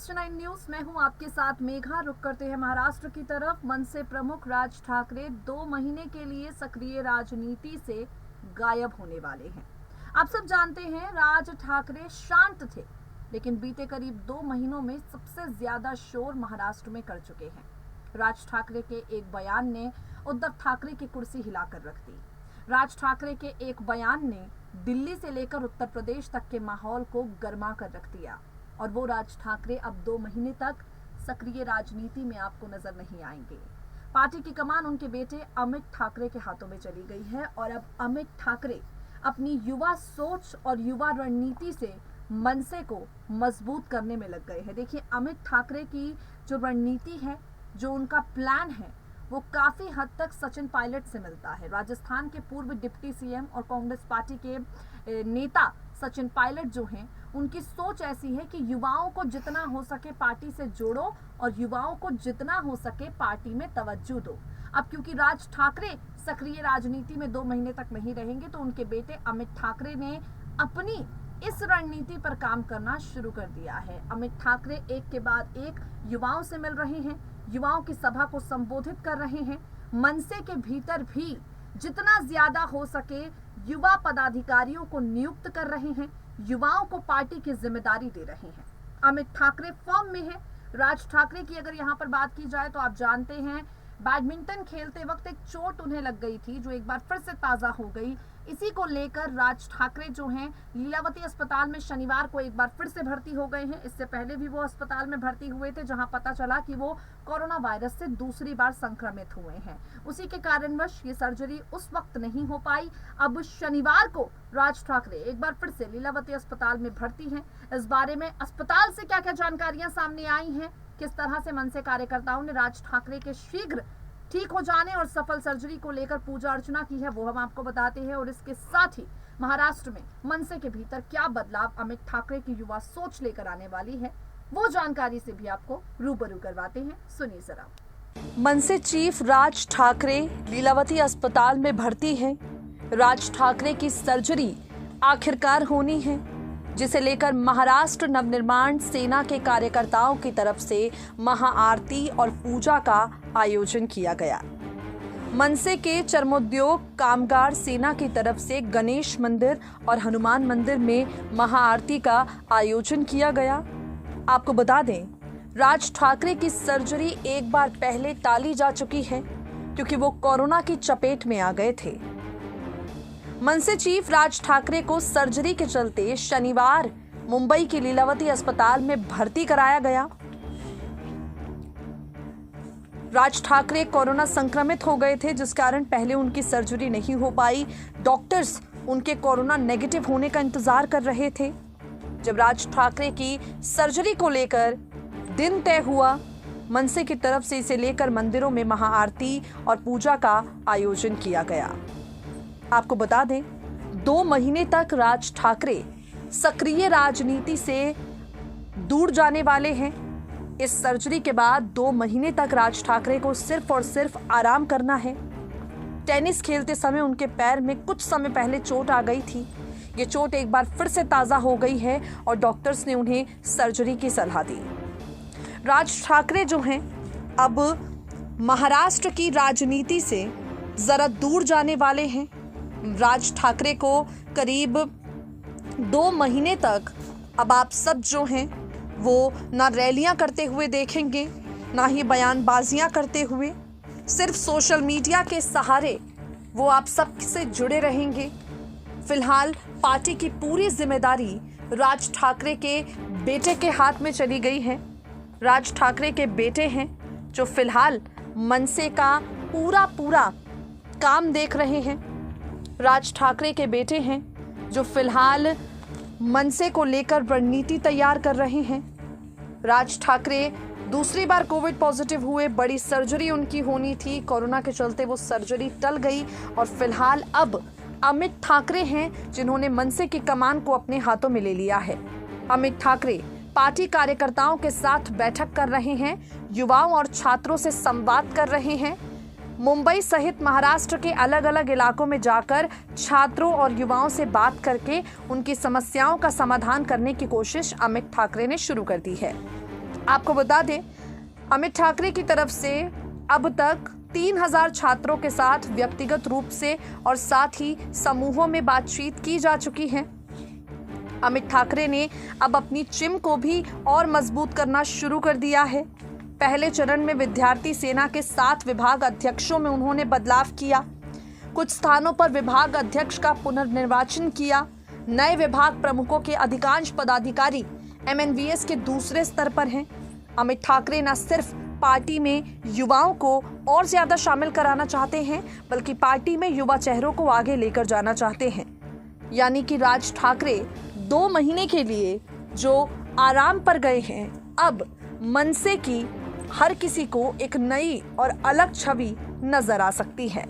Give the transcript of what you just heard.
Maharashtra 9 news. मैं हूं आपके साथ मेघा। रुक करते हैं महाराष्ट्र की तरफ। मनसे प्रमुख राज ठाकरे 2 महीने के लिए सक्रिय राजनीति से गायब होने वाले हैं। आप सब जानते हैं राज ठाकरे शांत थे, लेकिन बीते करीब 2 महीनों में सबसे ज्यादा शोर महाराष्ट्र में कर चुके हैं। राज ठाकरे के एक बयान ने उद्धव ठाकरे की कुर्सी हिलाकर रख दी। राज ठाकरे के एक बयान ने दिल्ली से लेकर उत्तर प्रदेश तक के माहौल को गर्मा कर रख दिया और वो राज ठाकरे अब 2 महीने तक सक्रिय राजनीति में आपको नजर नहीं आएंगे। पार्टी की कमान उनके बेटे अमित ठाकरे के हाथों में चली गई है और अब अमित ठाकरे अपनी युवा सोच और युवा रणनीति से मनसे को मजबूत करने में लग गए हैं। देखिए, अमित ठाकरे की जो रणनीति है, जो उनका प्लान है, वो काफी हद तक सचिन पायलट से मिलता है। राजस्थान के पूर्व डिप्टी सीएम और कांग्रेस पार्टी के नेता सचिन पायलट जो हैं, उनकी सोच ऐसी है कि युवाओं को जितना हो सके पार्टी से जोड़ो और युवाओं को जितना हो सके पार्टी में तवज्जो दो। अब क्योंकि राज ठाकरे सक्रिय राजनीति में 2 महीने तक नहीं रहेंगे, तो उनके बेटे अमित ठाकरे ने अपनी इस रणनीति पर काम करना शुरू कर दिया है। अमित ठाकरे एक के बाद एक युवाओं से मिल रहे हैं, युवाओं की सभा को संबोधित कर रहे हैं। मनसे के भीतर भी जितना ज्यादा हो सके युवा पदाधिकारियों को नियुक्त कर रहे हैं, युवाओं को पार्टी की जिम्मेदारी दे रहे हैं। अमित ठाकरे फॉर्म में है। राज ठाकरे की अगर यहाँ पर बात की जाए तो आप जानते हैं बैडमिंटन खेलते वक्त एक चोट उन्हें लग गई थी, जो एक बार फिर से ताजा हो गई। इसी को लेकर राज ठाकरे जो हैं लीलावती अस्पताल में शनिवार को एक बार फिर से भर्ती हो गए हैं। इससे पहले भी वो अस्पताल में भर्ती हुए थे, जहां पता चला कि वो कोरोना वायरस से दूसरी बार संक्रमित हुए हैं। उसी के कारणवश ये सर्जरी उस वक्त नहीं हो पाई। अब शनिवार को राज ठाकरे एक बार फिर से लीलावती अस्पताल में भर्ती हैं। इस बारे में अस्पताल से क्या क्या जानकारियां सामने आई हैं, किस तरह से मनसे कार्यकर्ताओं ने राज ठाकरे के शीघ्र ठीक हो जाने और सफल सर्जरी को लेकर पूजा अर्चना की है, वो हम आपको बताते हैं। और इसके साथ ही महाराष्ट्र में मनसे के भीतर क्या बदलाव अमित ठाकरे की युवा सोच लेकर आने वाली है, वो जानकारी से भी आपको रूबरू करवाते हैं। सुनिए जरा। मनसे चीफ राज ठाकरे लीलावती अस्पताल में भर्ती हैं। राज ठाकरे की सर्जरी आखिरकार होनी है, जिसे लेकर महाराष्ट्र नवनिर्माण सेना के कार्यकर्ताओं की तरफ से महाआरती और पूजा का आयोजन किया गया। मनसे के चर्मोद्योग कामगार सेना की तरफ से गणेश मंदिर और हनुमान मंदिर में महाआरती का आयोजन किया गया। आपको बता दें, राज ठाकरे की सर्जरी एक बार पहले टाली जा चुकी है, क्योंकि वो कोरोना की चपेट में आ गए थे। मनसे चीफ राज ठाकरे को सर्जरी के चलते शनिवार मुंबई के लीलावती अस्पताल में भर्ती कराया गया। राज ठाकरे कोरोना संक्रमित हो गए थे, जिस कारण पहले उनकी सर्जरी नहीं हो पाई। डॉक्टर्स उनके कोरोना नेगेटिव होने का इंतजार कर रहे थे। जब राज ठाकरे की सर्जरी को लेकर दिन तय हुआ, मनसे की तरफ से इसे लेकर मंदिरों में महाआरती और पूजा का आयोजन किया गया। आपको बता दें, 2 महीने तक राज ठाकरे सक्रिय राजनीति से दूर जाने वाले हैं। इस सर्जरी के बाद 2 महीने तक राज ठाकरे को सिर्फ और सिर्फ आराम करना है। टेनिस खेलते समय उनके पैर में कुछ समय पहले चोट आ गई थी। ये चोट एक बार फिर से ताजा हो गई है और डॉक्टर्स ने उन्हें सर्जरी की सलाह दी। राज ठाकरे जो हैं अब महाराष्ट्र की राजनीति से जरा दूर जाने वाले हैं। राज ठाकरे को करीब 2 महीने तक अब आप सब जो हैं वो ना रैलियां करते हुए देखेंगे, ना ही बयानबाजियां करते हुए। सिर्फ सोशल मीडिया के सहारे वो आप सब से जुड़े रहेंगे। फिलहाल पार्टी की पूरी जिम्मेदारी राज ठाकरे के बेटे के हाथ में चली गई है। राज ठाकरे के बेटे हैं जो फिलहाल मनसे का पूरा काम देख रहे हैं। राज ठाकरे के बेटे हैं जो फिलहाल मनसे को लेकर रणनीति तैयार कर रहे हैं। राज ठाकरे दूसरी बार कोविड पॉजिटिव हुए, बड़ी सर्जरी उनकी होनी थी, कोरोना के चलते वो सर्जरी टल गई और फिलहाल अब अमित ठाकरे हैं जिन्होंने मनसे की कमान को अपने हाथों में ले लिया है। अमित ठाकरे पार्टी कार्यकर्ताओं के साथ बैठक कर रहे हैं, युवाओं और छात्रों से संवाद कर रहे हैं। मुंबई सहित महाराष्ट्र के अलग अलग इलाकों में जाकर छात्रों और युवाओं से बात करके उनकी समस्याओं का समाधान करने की कोशिश अमित ठाकरे ने शुरू कर दी है। आपको बता दें, अमित ठाकरे की तरफ से अब तक 3000 छात्रों के साथ व्यक्तिगत रूप से और साथ ही समूहों में बातचीत की जा चुकी है। अमित ठाकरे ने अब अपनी टीम को भी और मजबूत करना शुरू कर दिया है। पहले चरण में विद्यार्थी सेना के 7 विभाग अध्यक्षों में उन्होंने बदलाव किया। कुछ स्थानों पर विभाग अध्यक्ष का पुनर्निर्वाचन किया। नए विभाग प्रमुखों के अधिकांश पदाधिकारी MNVS के दूसरे स्तर पर हैं। अमित ठाकरे न सिर्फ पार्टी में युवाओं को और ज्यादा शामिल कराना चाहते हैं, बल्कि पार्टी में युवा चेहरों को आगे लेकर जाना चाहते हैं। यानी कि राज ठाकरे 2 महीने के लिए जो आराम पर गए हैं, अब मनसे की हर किसी को एक नई और अलग छवि नजर आ सकती है।